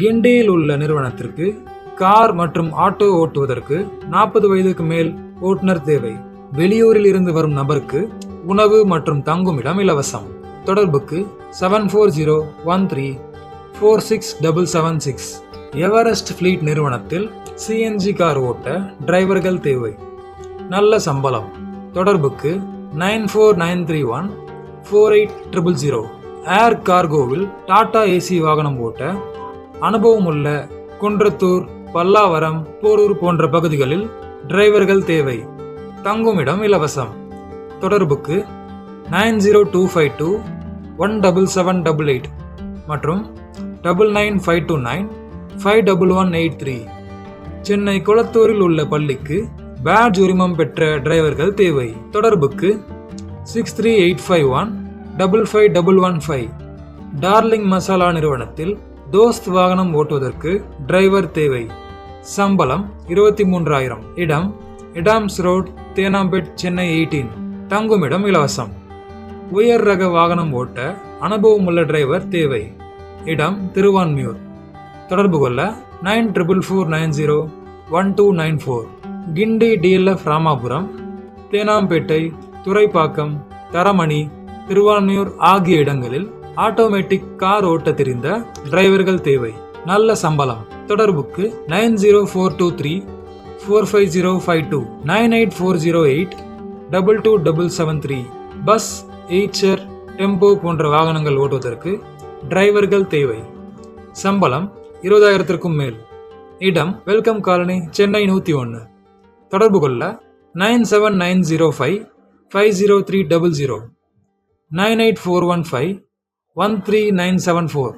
கிண்டியில் உள்ள நிறுவனத்திற்கு கார் மற்றும் ஆட்டோ ஓட்டுவதற்கு 40 வயதுக்கு மேல் ஓட்டுநர் தேவை. வெளியூரில் இருந்து வரும் நபருக்கு உணவு மற்றும் தங்குமிடம் இலவசம். தொடர்புக்கு 7401346776. எவரெஸ்ட் ஃபிளீட் நிறுவனத்தில் சிஎன்ஜி கார் ஓட்ட டிரைவர்கள் தேவை. நல்ல சம்பளம். தொடர்புக்கு 9493148000. ஏர் கார்கோவில் டாடா ஏசி வாகனம் ஓட்ட அனுபவமுள்ள குன்றத்தூர், பல்லாவரம், போரூர் போன்ற பகுதிகளில் டிரைவர்கள் தேவை. தங்குமிடம் இலவசம். தொடர்புக்கு 9025217788 மற்றும் 9952951183. சென்னை குளத்தூரில் உள்ள பள்ளிக்கு பேட்ஜ் உரிமம் பெற்ற டிரைவர்கள் தேவை. தொடர்புக்கு 638515515. டார்லிங் மசாலா நிறுவனத்தில் தோஸ்த் வாகனம் ஓட்டுவதற்கு டிரைவர் தேவை. சம்பளம் 23,000. இடம் இடாம்ஸ் ரோட், தேனாம்பேட், சென்னை 18. தங்குமிடம் இலவசம். உயர் ரக வாகனம் ஓட்ட அனுபவமுள்ள டிரைவர் தேவை. இடம் திருவான்மியூர். தொடர்பு கொள்ள 9444901294. கிண்டி டிஎல்எஃப் ராமாபுரம், தேனாம்பேட்டை, துறைப்பாக்கம், தரமணி, திருவான்மியூர் ஆகிய இடங்களில் ஆட்டோமேட்டிக் கார் ஓட்ட தெரிந்த டிரைவர்கள் தேவை. நல்ல சம்பளம். தொடர்புக்கு 9042345052 98408227773. பஸ், எய்ச்சர், டெம்போ போன்ற வாகனங்கள் ஓட்டுவதற்கு டிரைவர்கள் தேவை. சம்பளம் 20,000க்கும் மேல். இடம் வெல்கம் காலனி, சென்னை 101. தொடர்பு கொள்ள 97905503000 98415 13974.